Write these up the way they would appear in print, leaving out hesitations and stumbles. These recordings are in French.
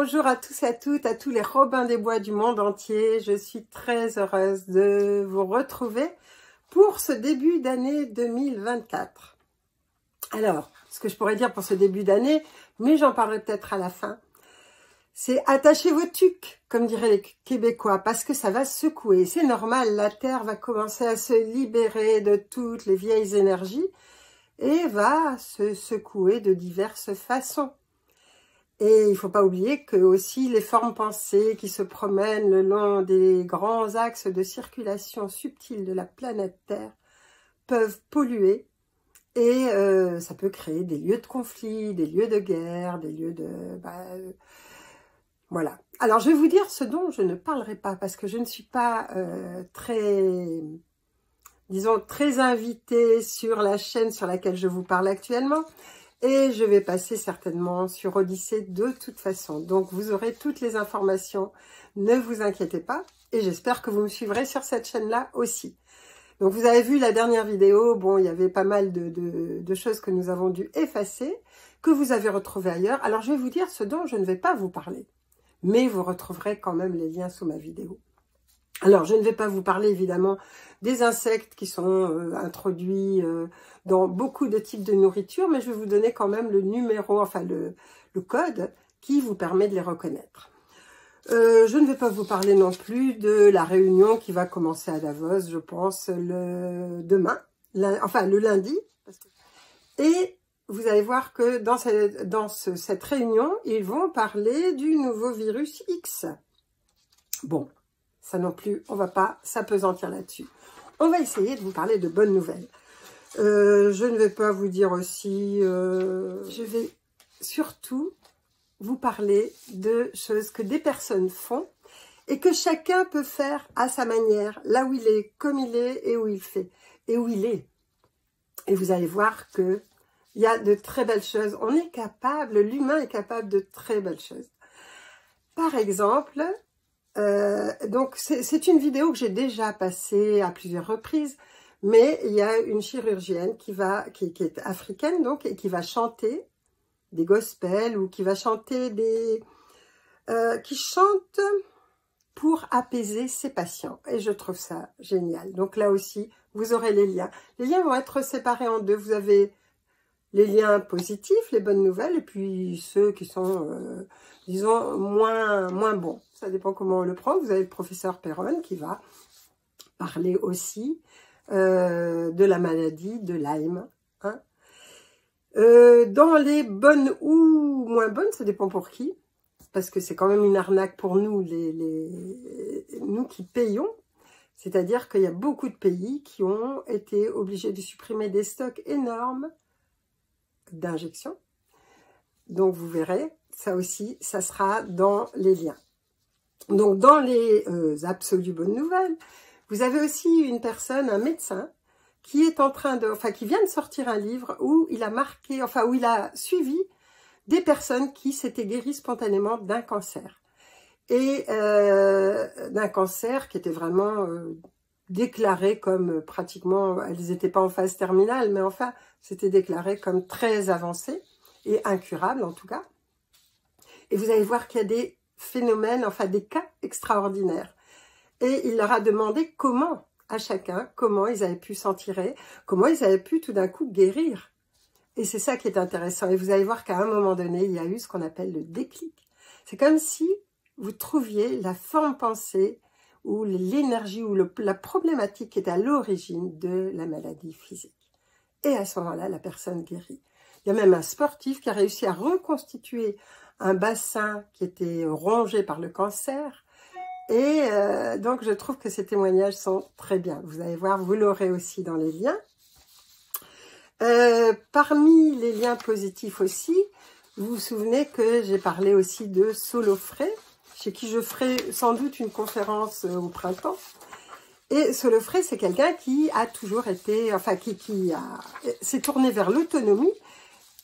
bonjour à tous et à toutes, à tous les Robins des Bois du monde entier. Je suis très heureuse de vous retrouver pour ce début d'année 2024. Alors, ce que je pourrais dire pour ce début d'année, mais j'en parlerai peut-être à la fin, c'est attachez vos tuques, comme diraient les Québécois, parce que ça va secouer. C'est normal, la Terre va commencer à se libérer de toutes les vieilles énergies et va se secouer de diverses façons. Et il ne faut pas oublier que aussi les formes pensées qui se promènent le long des grands axes de circulation subtile de la planète Terre peuvent polluer et ça peut créer des lieux de conflit, des lieux de guerre, des lieux de... voilà. Alors je vais vous dire ce dont je ne parlerai pas parce que je ne suis pas très invitée sur la chaîne sur laquelle je vous parle actuellement. Et je vais passer certainement sur Odyssée de toute façon. Donc, vous aurez toutes les informations. Ne vous inquiétez pas. Et j'espère que vous me suivrez sur cette chaîne-là aussi. Donc, vous avez vu la dernière vidéo. Bon, il y avait pas mal de choses que nous avons dû effacer, que vous avez retrouvées ailleurs. Alors, je vais vous dire ce dont je ne vais pas vous parler. Mais vous retrouverez quand même les liens sous ma vidéo. Alors, je ne vais pas vous parler, évidemment, des insectes qui sont introduits dans beaucoup de types de nourriture, mais je vais vous donner quand même le numéro, enfin le code qui vous permet de les reconnaître. Je ne vais pas vous parler non plus de la réunion qui va commencer à Davos, je pense, demain, le lundi. Et vous allez voir que dans cette réunion, ils vont parler du nouveau virus X. Bon, ça non plus, on ne va pas s'apesantir là-dessus. On va essayer de vous parler de bonnes nouvelles. Je ne vais pas vous dire aussi, je vais surtout vous parler de choses que des personnes font et que chacun peut faire à sa manière, là où il est, comme il est et où il fait, et où il est. Et vous allez voir qu'il y a de très belles choses. On est capable, l'humain est capable de très belles choses. Par exemple, donc c'est une vidéo que j'ai déjà passée à plusieurs reprises, mais il y a une chirurgienne qui est africaine donc et qui va chanter des gospels ou qui va chanter qui chante pour apaiser ses patients. Et je trouve ça génial. Donc là aussi, vous aurez les liens. Les liens vont être séparés en deux. Vous avez les liens positifs, les bonnes nouvelles, et puis ceux qui sont, disons, moins bons. Ça dépend comment on le prend. Vous avez le professeur Perron qui va parler aussi de la maladie de Lyme. Hein. Dans les bonnes ou moins bonnes, ça dépend pour qui, parce que c'est quand même une arnaque pour nous, nous qui payons. C'est-à-dire qu'il y a beaucoup de pays qui ont été obligés de supprimer des stocks énormes d'injections. Donc vous verrez, ça aussi, ça sera dans les liens. Donc dans les absolues bonnes nouvelles, vous avez aussi une personne, un médecin, qui est en train de, qui vient de sortir un livre où il a marqué, où il a suivi des personnes qui s'étaient guéries spontanément d'un cancer. Et d'un cancer qui était vraiment déclaré comme pratiquement, elles n'étaient pas en phase terminale, mais enfin, c'était déclaré comme très avancé et incurable en tout cas. Et vous allez voir qu'il y a des phénomènes, des cas extraordinaires. Et il leur a demandé comment, à chacun, comment ils avaient pu s'en tirer, comment ils avaient pu tout d'un coup guérir. Et c'est ça qui est intéressant. Et vous allez voir qu'à un moment donné, il y a eu ce qu'on appelle le déclic. C'est comme si vous trouviez la forme pensée ou l'énergie ou la problématique qui est à l'origine de la maladie physique. Et à ce moment-là, la personne guérit. Il y a même un sportif qui a réussi à reconstituer un bassin qui était rongé par le cancer. Et donc, je trouve que ces témoignages sont très bien. Vous allez voir, vous l'aurez aussi dans les liens. Parmi les liens positifs aussi, vous vous souvenez que j'ai parlé aussi de Solofré, chez qui je ferai sans doute une conférence au printemps. Et Solofré, c'est quelqu'un qui a toujours été, qui s'est tourné vers l'autonomie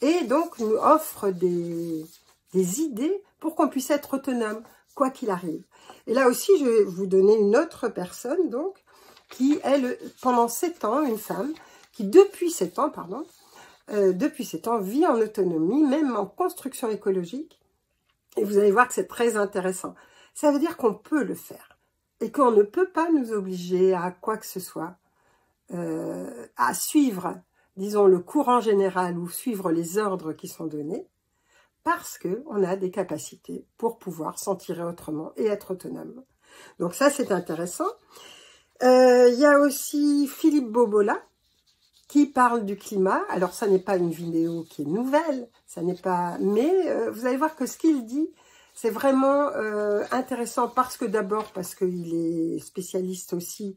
et donc nous offre des idées pour qu'on puisse être autonome, quoi qu'il arrive. Et là aussi, je vais vous donner une autre personne, donc, qui est pendant 7 ans, une femme, qui depuis 7 ans, vit en autonomie, même en construction écologique, Et vous allez voir que c'est très intéressant. Ça veut dire qu'on peut le faire. Et qu'on ne peut pas nous obliger à quoi que ce soit, à suivre, disons, le courant général ou suivre les ordres qui sont donnés, parce qu'on a des capacités pour pouvoir s'en tirer autrement et être autonome. Donc ça, c'est intéressant. Il y a aussi Philippe Bobola qui parle du climat. Alors, ça n'est pas une vidéo qui est nouvelle, ça n'est pas... mais vous allez voir que ce qu'il dit, c'est vraiment intéressant parce que d'abord, parce qu'il est spécialiste aussi,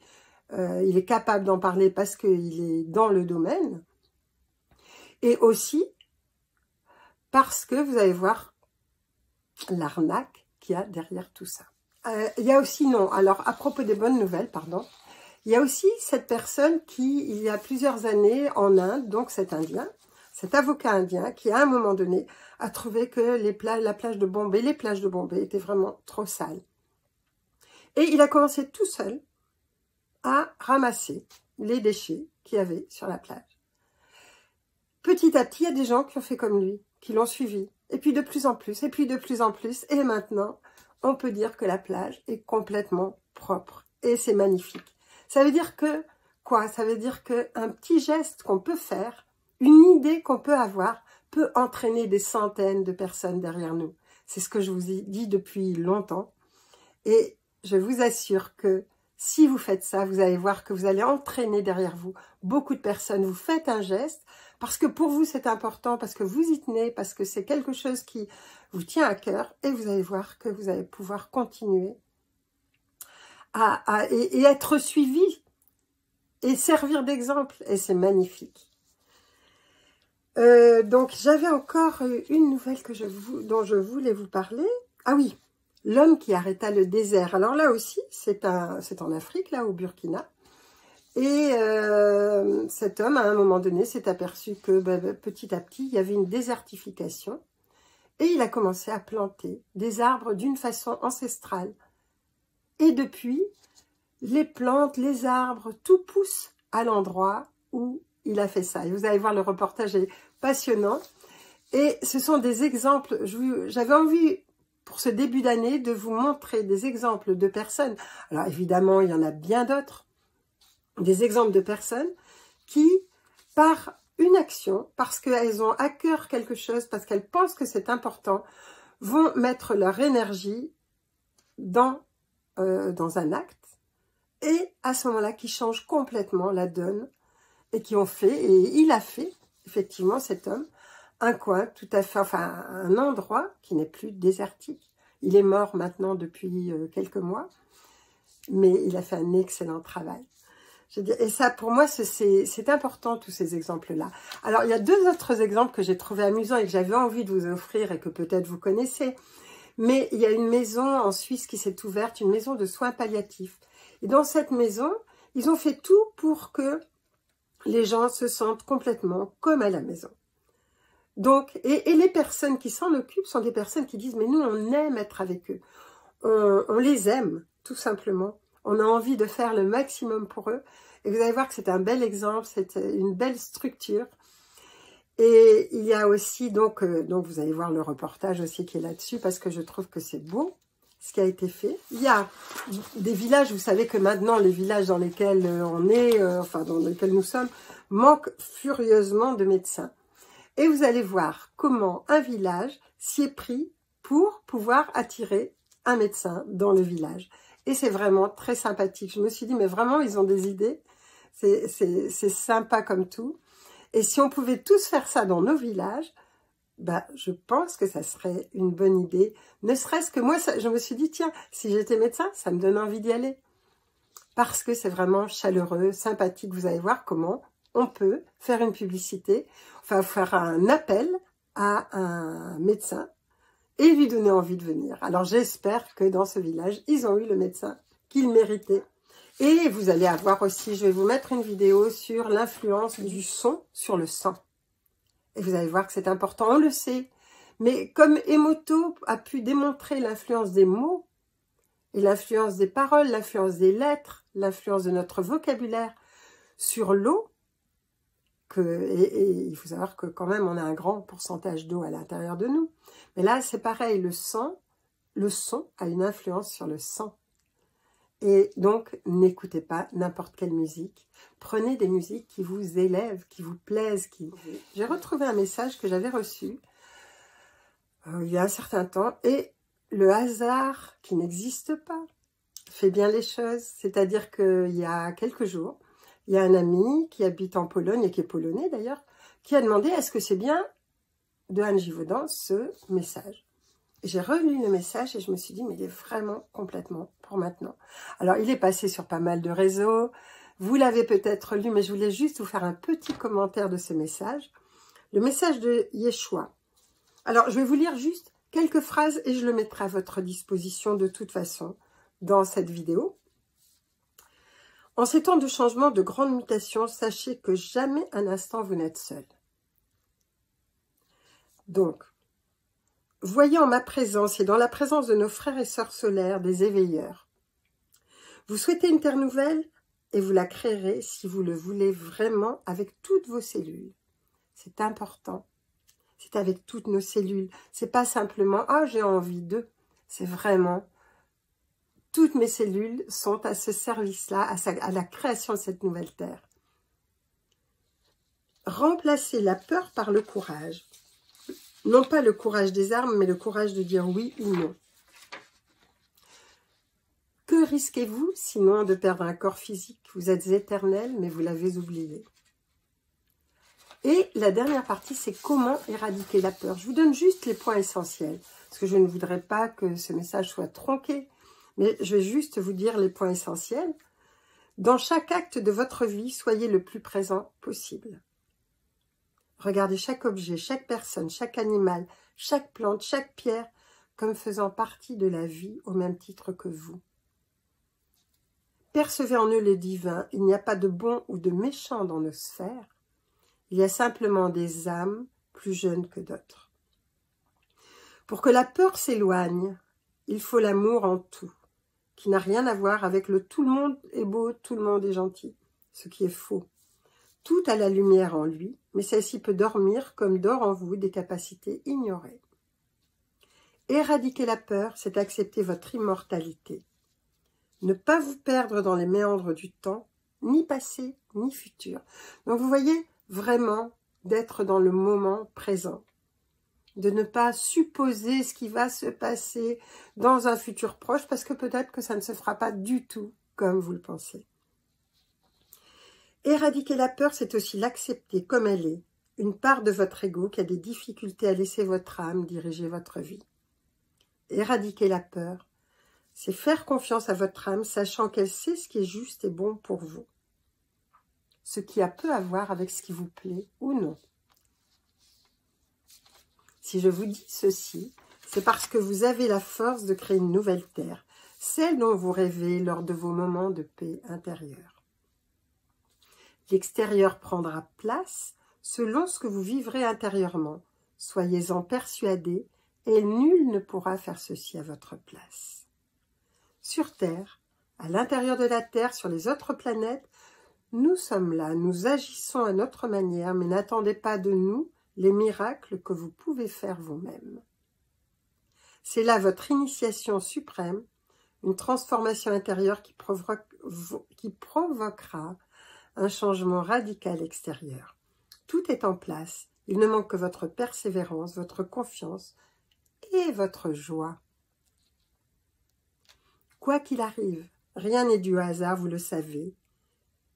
il est capable d'en parler parce qu'il est dans le domaine, et aussi parce que vous allez voir l'arnaque qu'il y a derrière tout ça. Il y a aussi, non, alors à propos des bonnes nouvelles, pardon, il y a aussi cette personne qui, il y a plusieurs années en Inde, donc cet Indien, cet avocat indien qui à un moment donné a trouvé que la plage de Bombay, les plages de Bombay étaient vraiment trop sales. Et il a commencé tout seul à ramasser les déchets qu'il y avait sur la plage. Petit à petit, il y a des gens qui ont fait comme lui, qui l'ont suivi. Et puis de plus en plus, et puis de plus en plus. Et maintenant, on peut dire que la plage est complètement propre. Et c'est magnifique. Ça veut dire que, quoi? Ça veut dire qu'un petit geste qu'on peut faire, une idée qu'on peut avoir, peut entraîner des centaines de personnes derrière nous. C'est ce que je vous ai dit depuis longtemps. Et je vous assure que si vous faites ça, vous allez voir que vous allez entraîner derrière vous beaucoup de personnes. Vous faites un geste parce que pour vous c'est important, parce que vous y tenez, parce que c'est quelque chose qui vous tient à cœur. Et vous allez voir que vous allez pouvoir continuer et être suivi et servir d'exemple. Et c'est magnifique. Donc j'avais encore une nouvelle dont je voulais vous parler. Ah oui, l'homme qui arrêta le désert. Alors là aussi, c'est en Afrique, là au Burkina. Et cet homme, à un moment donné, s'est aperçu que petit à petit, il y avait une désertification. Et il a commencé à planter des arbres d'une façon ancestrale. Et depuis, les plantes, les arbres, tout pousse à l'endroit où il a fait ça. Et vous allez voir, le reportage est passionnant. Et ce sont des exemples. J'avais envie, pour ce début d'année, de vous montrer des exemples de personnes. Alors évidemment, il y en a bien d'autres. Des exemples de personnes qui, par une action, parce qu'elles ont à cœur quelque chose, parce qu'elles pensent que c'est important, vont mettre leur énergie dans un acte. Et à ce moment-là, qui changent complètement la donne. Et qui ont fait, et il a fait, effectivement, cet homme, un coin tout à fait, enfin, un endroit qui n'est plus désertique. Il est mort maintenant depuis quelques mois, mais il a fait un excellent travail. Et ça, pour moi, c'est important, tous ces exemples-là. Alors, il y a deux autres exemples que j'ai trouvés amusants et que j'avais envie de vous offrir et que peut-être vous connaissez. Mais il y a une maison en Suisse qui s'est ouverte, une maison de soins palliatifs. Et dans cette maison, ils ont fait tout pour que les gens se sentent complètement comme à la maison. Donc, et les personnes qui s'en occupent sont des personnes qui disent « mais nous, on aime être avec eux. On les aime, tout simplement. On a envie de faire le maximum pour eux. » Et vous allez voir que c'est un bel exemple, c'est une belle structure. Et il y a aussi, donc vous allez voir le reportage aussi qui est là-dessus, parce que je trouve que c'est beau, ce qui a été fait. Il y a des villages, vous savez que maintenant, les villages dans lesquels on est, enfin dans lesquels nous sommes, manquent furieusement de médecins. Et vous allez voir comment un village s'y est pris pour pouvoir attirer un médecin dans le village. Et c'est vraiment très sympathique. Je me suis dit, mais vraiment, ils ont des idées. C'est sympa comme tout. Et si on pouvait tous faire ça dans nos villages, bah, je pense que ça serait une bonne idée. Ne serait-ce que moi, je me suis dit, tiens, si j'étais médecin, ça me donne envie d'y aller. Parce que c'est vraiment chaleureux, sympathique. Vous allez voir comment on peut faire une publicité, enfin faire un appel à un médecin et lui donner envie de venir. Alors j'espère que dans ce village, ils ont eu le médecin qu'ils méritaient. Et vous allez avoir aussi, je vais vous mettre une vidéo sur l'influence du son sur le sang. Et vous allez voir que c'est important, on le sait. Mais comme Emoto a pu démontrer l'influence des mots, et l'influence des paroles, l'influence des lettres, l'influence de notre vocabulaire sur l'eau, et il faut savoir que quand même on a un grand pourcentage d'eau à l'intérieur de nous. Mais là c'est pareil, le son a une influence sur le sang. Et donc n'écoutez pas n'importe quelle musique. Prenez des musiques qui vous élèvent, qui vous plaisent. J'ai retrouvé un message que j'avais reçu il y a un certain temps, et le hasard qui n'existe pas fait bien les choses. C'est-à-dire qu'il y a quelques jours, il y a un ami qui habite en Pologne, et qui est polonais d'ailleurs, qui a demandé est-ce que c'est bien de Anne Givaudan ce message. J'ai relu le message et je me suis dit mais il est vraiment complètement pour maintenant. Alors il est passé sur pas mal de réseaux, vous l'avez peut-être lu, mais je voulais juste vous faire un petit commentaire de ce message. Le message de Yeshua. Alors je vais vous lire juste quelques phrases et je le mettrai à votre disposition de toute façon dans cette vidéo. En ces temps de changement, de grandes mutations, sachez que jamais un instant vous n'êtes seul. Donc, voyez en ma présence et dans la présence de nos frères et sœurs solaires des éveilleurs. Vous souhaitez une terre nouvelle et vous la créerez si vous le voulez vraiment avec toutes vos cellules. C'est important. C'est avec toutes nos cellules. C'est pas simplement « Ah, j'ai envie d'eux ». C'est vraiment « Toutes mes cellules sont à ce service-là, à la création de cette nouvelle terre ». Remplacez la peur par le courage. Non pas le courage des armes, mais le courage de dire oui ou non. Que risquez-vous sinon de perdre un corps physique? Vous êtes éternel, mais vous l'avez oublié. Et la dernière partie, c'est comment éradiquer la peur. Je vous donne juste les points essentiels, parce que je ne voudrais pas que ce message soit tronqué, mais je vais juste vous dire les points essentiels. Dans chaque acte de votre vie, soyez le plus présent possible. Regardez chaque objet, chaque personne, chaque animal, chaque plante, chaque pierre, comme faisant partie de la vie au même titre que vous. Percevez en eux le divin, il n'y a pas de bon ou de méchant dans nos sphères, il y a simplement des âmes plus jeunes que d'autres. Pour que la peur s'éloigne, il faut l'amour en tout, qui n'a rien à voir avec le « tout le monde est beau, tout le monde est gentil », ce qui est faux. Tout a la lumière en lui, mais celle-ci peut dormir comme dort en vous des capacités ignorées. Éradiquer la peur, c'est accepter votre immortalité. Ne pas vous perdre dans les méandres du temps, ni passé, ni futur. Donc vous voyez, vraiment, d'être dans le moment présent. De ne pas supposer ce qui va se passer dans un futur proche, parce que peut-être que ça ne se fera pas du tout comme vous le pensez. Éradiquer la peur, c'est aussi l'accepter comme elle est, une part de votre ego qui a des difficultés à laisser votre âme diriger votre vie. Éradiquer la peur, c'est faire confiance à votre âme, sachant qu'elle sait ce qui est juste et bon pour vous. Ce qui a peu à voir avec ce qui vous plaît ou non. Si je vous dis ceci, c'est parce que vous avez la force de créer une nouvelle terre, celle dont vous rêvez lors de vos moments de paix intérieure. L'extérieur prendra place selon ce que vous vivrez intérieurement. Soyez-en persuadés et nul ne pourra faire ceci à votre place. Sur Terre, à l'intérieur de la Terre, sur les autres planètes, nous sommes là, nous agissons à notre manière, mais n'attendez pas de nous les miracles que vous pouvez faire vous-même. C'est là votre initiation suprême, une transformation intérieure qui provoquera un changement radical extérieur. Tout est en place, il ne manque que votre persévérance, votre confiance et votre joie. Quoi qu'il arrive, rien n'est dû au hasard, vous le savez,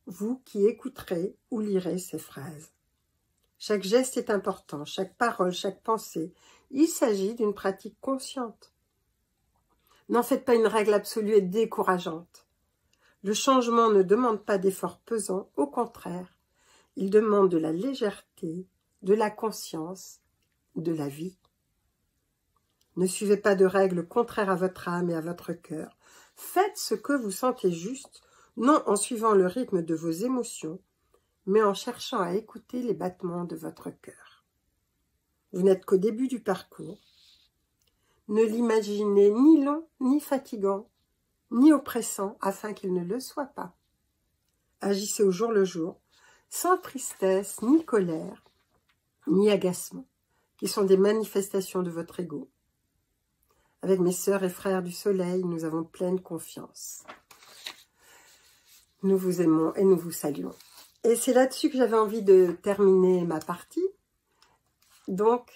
vous qui écouterez ou lirez ces phrases. Chaque geste est important, chaque parole, chaque pensée, il s'agit d'une pratique consciente. N'en faites pas une règle absolue et décourageante. Le changement ne demande pas d'efforts pesants, au contraire, il demande de la légèreté, de la conscience, de la vie. Ne suivez pas de règles contraires à votre âme et à votre cœur. Faites ce que vous sentez juste, non en suivant le rythme de vos émotions, mais en cherchant à écouter les battements de votre cœur. Vous n'êtes qu'au début du parcours. Ne l'imaginez ni long ni fatigant, ni oppressant, afin qu'il ne le soit pas. Agissez au jour le jour. sans tristesse, ni colère, ni agacement, qui sont des manifestations de votre ego. Avec mes sœurs et frères du soleil, nous avons pleine confiance. Nous vous aimons et nous vous saluons. Et c'est là-dessus que j'avais envie de terminer ma partie. Donc,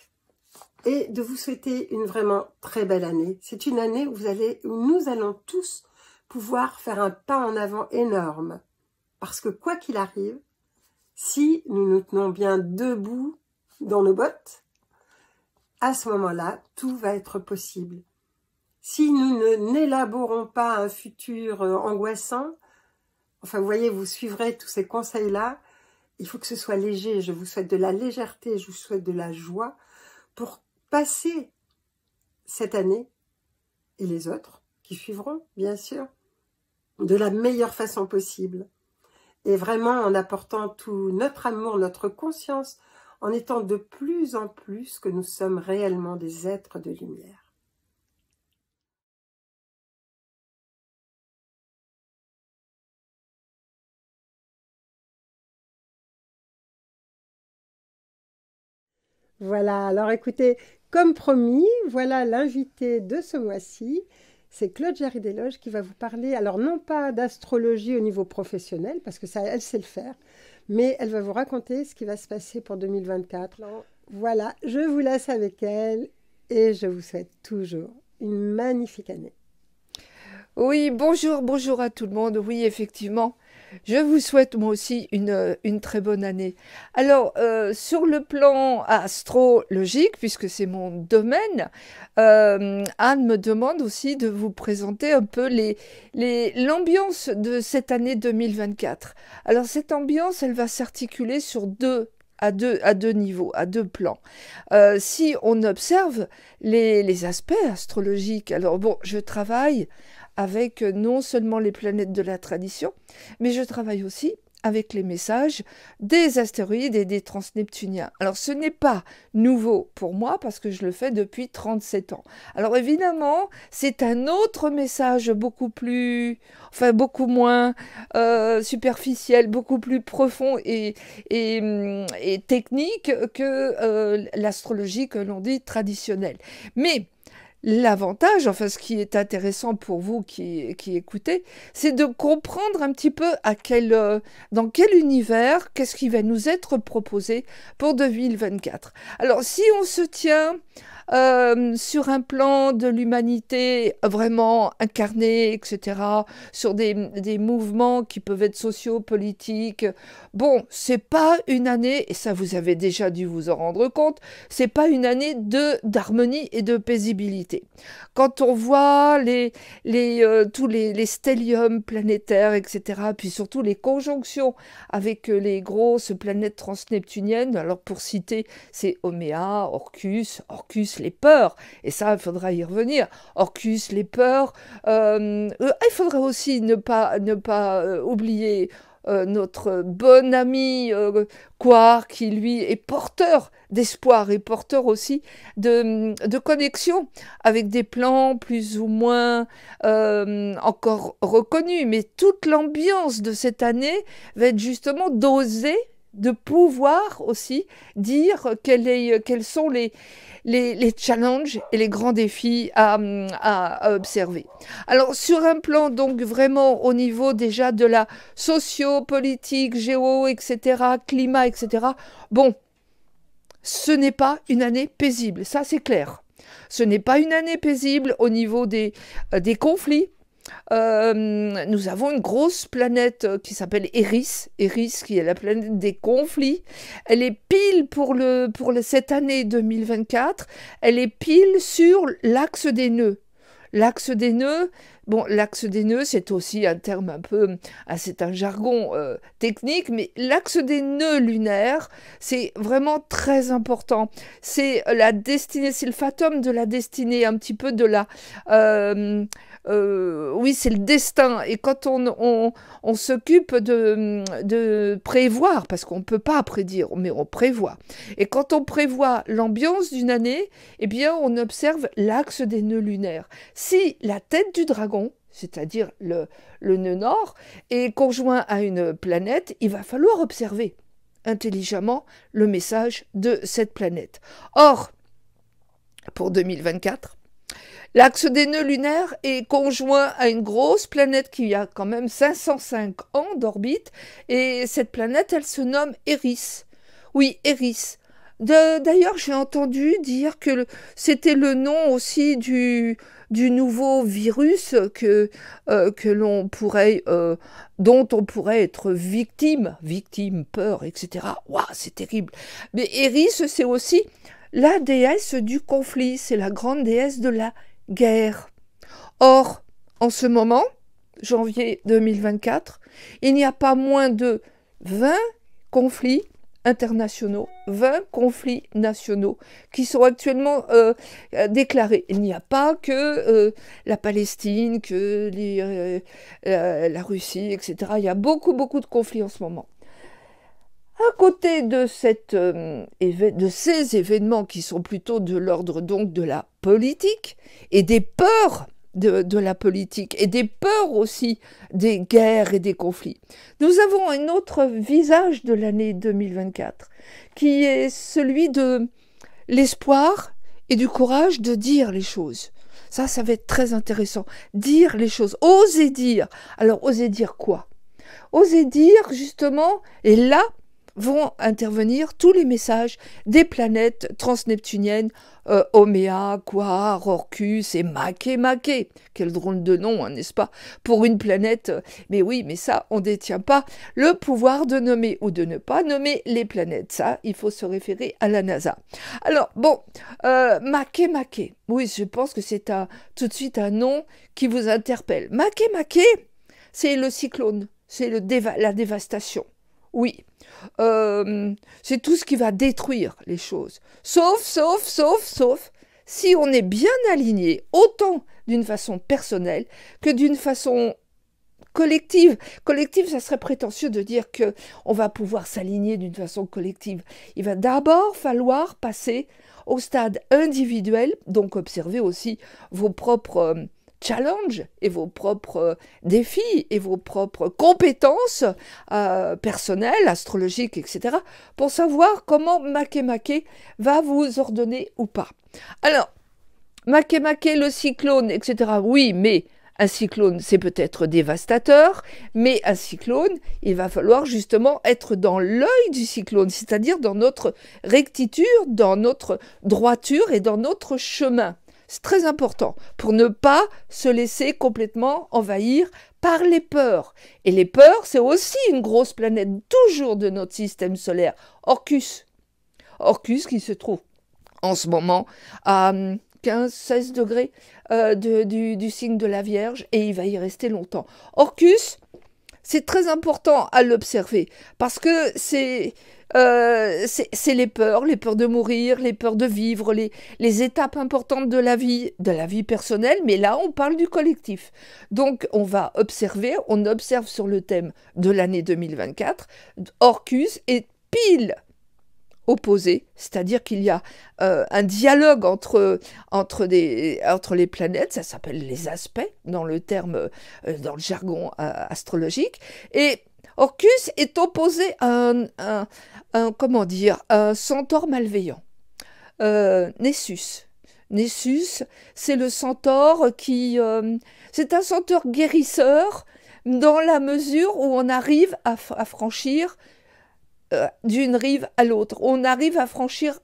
et de vous souhaiter une vraiment très belle année. C'est une année où nous allons tous pouvoir faire un pas en avant énorme. Parce que quoi qu'il arrive, si nous nous tenons bien debout dans nos bottes, à ce moment-là, tout va être possible. Si nous n'élaborons pas un futur angoissant, enfin vous voyez, vous suivrez tous ces conseils-là, il faut que ce soit léger. Je vous souhaite de la légèreté, je vous souhaite de la joie pour passer cette année et les autres qui suivront, bien sûr, de la meilleure façon possible. Et vraiment en apportant tout notre amour, notre conscience, en étant de plus en plus que nous sommes réellement des êtres de lumière. Voilà, alors écoutez, comme promis, voilà l'invité de ce mois-ci. C'est Claude Jarry-Desloges qui va vous parler, alors non pas d'astrologie au niveau professionnel, parce que ça, elle sait le faire, mais elle va vous raconter ce qui va se passer pour 2024. Voilà, je vous laisse avec elle et je vous souhaite toujours une magnifique année. Oui, bonjour à tout le monde. Oui, effectivement, je vous souhaite moi aussi une très bonne année. Alors, sur le plan astrologique, puisque c'est mon domaine, Anne me demande aussi de vous présenter un peu l'ambiance de cette année 2024. Alors, cette ambiance, elle va s'articuler sur à deux niveaux, à deux plans. Si on observe les aspects astrologiques, alors bon, je travaille avec non seulement les planètes de la tradition, mais je travaille aussi avec les messages des astéroïdes et des transneptuniens. Alors ce n'est pas nouveau pour moi parce que je le fais depuis 37 ans. Alors évidemment, c'est un autre message beaucoup moins superficiel, beaucoup plus profond et technique que l'astrologie que l'on dit traditionnelle. Mais l'avantage, enfin ce qui est intéressant pour vous qui écoutez, c'est de comprendre un petit peu dans quel univers, qu'est-ce qui va nous être proposé pour 2024. Alors si on se tient sur un plan de l'humanité vraiment incarné, etc., sur des mouvements qui peuvent être sociaux, politiques, bon, c'est pas une année, et ça vous avez déjà dû vous en rendre compte, c'est pas une année d'harmonie et de paisibilité. Quand on voit tous les stelliums planétaires, etc., puis surtout les conjonctions avec les grosses planètes transneptuniennes, alors pour citer, c'est Oméa, Orcus, les peurs, et ça, il faudra y revenir, Orcus, les peurs, il faudra aussi ne pas oublier notre bon ami Quark, qui lui est porteur d'espoir et porteur aussi de connexion avec des plans plus ou moins encore reconnus. Mais toute l'ambiance de cette année va être justement d'oser, de pouvoir aussi dire quels sont les challenges et les grands défis à observer. Alors sur un plan donc vraiment au niveau déjà de la socio-politique, géo, etc., climat, etc., bon, ce n'est pas une année paisible, ça c'est clair. Ce n'est pas une année paisible au niveau des conflits. Nous avons une grosse planète qui s'appelle Eris, qui est la planète des conflits. Elle est pile pour cette année 2024, elle est pile sur l'axe des nœuds. L'axe des nœuds, bon, l'axe des nœuds, c'est aussi un terme un peu, c'est un jargon technique, mais l'axe des nœuds lunaires, c'est vraiment très important. C'est la destinée, c'est le fatum de la destinée, un petit peu de la... oui, c'est le destin. Et quand on s'occupe de prévoir, parce qu'on ne peut pas prédire, mais on prévoit. Et quand on prévoit l'ambiance d'une année, eh bien, on observe l'axe des nœuds lunaires. Si la tête du dragon, c'est-à-dire le nœud nord, est conjoint à une planète, il va falloir observer. intelligemment le message de cette planète. Or, pour 2024, l'axe des nœuds lunaires est conjoint à une grosse planète qui a quand même 505 ans d'orbite, et cette planète, elle se nomme Eris. Oui, Eris. D'ailleurs, j'ai entendu dire que c'était le nom aussi du nouveau virus que dont on pourrait être victime, peur, etc. Waouh, c'est terrible. Mais Eris, c'est aussi la déesse du conflit, c'est la grande déesse de la guerre. Or, en ce moment, janvier 2024, il n'y a pas moins de 20 conflits internationaux, 20 conflits nationaux qui sont actuellement déclarés. Il n'y a pas que la Palestine, que la Russie, etc. Il y a beaucoup de conflits en ce moment. À côté de ces événements qui sont plutôt de l'ordre donc de la politique et des peurs de la politique et des peurs aussi des guerres et des conflits, nous avons un autre visage de l'année 2024 qui est celui de l'espoir et du courage de dire les choses. Ça va être très intéressant. Dire les choses, oser dire. Alors, oser dire quoi? Oser dire justement, et là, vont intervenir tous les messages des planètes transneptuniennes, Oméa, Quar, Orcus et Makemake. Quel drôle de nom, hein, n'est-ce pas? Pour une planète, mais oui, mais ça, on ne détient pas le pouvoir de nommer ou de ne pas nommer les planètes. Ça, il faut se référer à la NASA. Alors, bon, Makemake, oui, je pense que c'est tout de suite un nom qui vous interpelle. Makemake, c'est le cyclone, c'est la dévastation. Oui, c'est tout ce qui va détruire les choses. Sauf, si on est bien aligné, autant d'une façon personnelle que d'une façon collective. Collective, ça serait prétentieux de dire qu'on va pouvoir s'aligner d'une façon collective. Il va d'abord falloir passer au stade individuel, donc observer aussi vos propres challenge et vos propres défis et vos propres compétences personnelles, astrologiques, etc. pour savoir comment Makemake va vous ordonner ou pas. Alors, Makemake, le cyclone, etc. Oui, mais un cyclone, c'est peut-être dévastateur, mais un cyclone, il va falloir justement être dans l'œil du cyclone, c'est-à-dire dans notre rectitude, dans notre droiture et dans notre chemin. C'est très important pour ne pas se laisser complètement envahir par les peurs. Et les peurs, c'est aussi une grosse planète, toujours de notre système solaire, Orcus. Orcus qui se trouve en ce moment à 15-16 degrés du signe de la Vierge, et il va y rester longtemps. Orcus, c'est très important à l'observer, parce que c'est les peurs de mourir, les peurs de vivre, les étapes importantes de la vie personnelle, mais là on parle du collectif. Donc on va observer, on observe sur le thème de l'année 2024, Orcus est pile opposé, c'est-à-dire qu'il y a un dialogue entre les planètes, ça s'appelle les aspects dans le dans le jargon astrologique, et Orcus est opposé à un centaure malveillant, Nessus. Nessus, c'est le centaure c'est un centaure guérisseur dans la mesure où on arrive à franchir d'une rive à l'autre. On arrive à franchir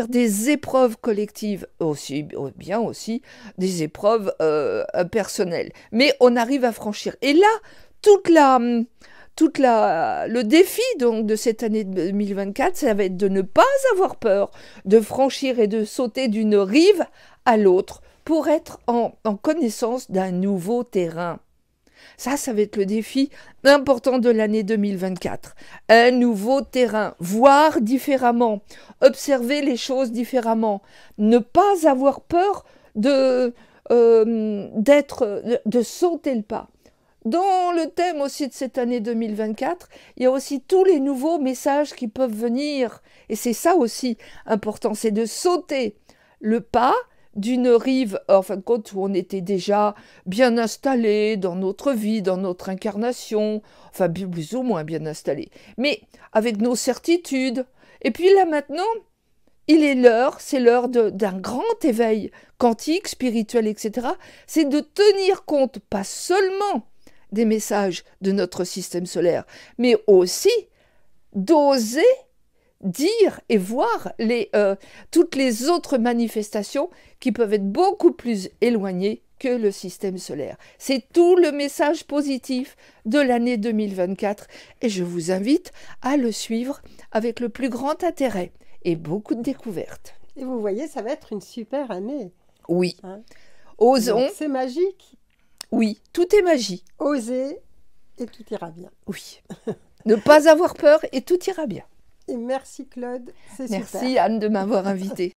des épreuves collectives, bien aussi des épreuves personnelles. Mais on arrive à franchir. Et là, le défi donc de cette année 2024, ça va être de ne pas avoir peur de franchir et de sauter d'une rive à l'autre pour être en connaissance d'un nouveau terrain. Ça va être le défi important de l'année 2024. Un nouveau terrain, voir différemment, observer les choses différemment, ne pas avoir peur de sauter le pas. Dans le thème aussi de cette année 2024, il y a aussi tous les nouveaux messages qui peuvent venir. Et c'est ça aussi important, c'est de sauter le pas, d'une rive, en fin de compte, où on était déjà bien installé dans notre vie, dans notre incarnation, enfin plus ou moins bien installé, mais avec nos certitudes. Et puis là maintenant, il est l'heure, c'est l'heure d'un grand éveil quantique, spirituel, etc. C'est de tenir compte pas seulement des messages de notre système solaire, mais aussi d'oser dire et voir toutes les autres manifestations qui peuvent être beaucoup plus éloignées que le système solaire. C'est tout le message positif de l'année 2024 et je vous invite à le suivre avec le plus grand intérêt et beaucoup de découvertes. Et vous voyez, ça va être une super année. Oui. Hein? Osons. C'est magique. Oui, tout est magie. Osez et tout ira bien. Oui. Ne pas avoir peur et tout ira bien. Et merci Claude, c'est super. Merci Anne de m'avoir invitée.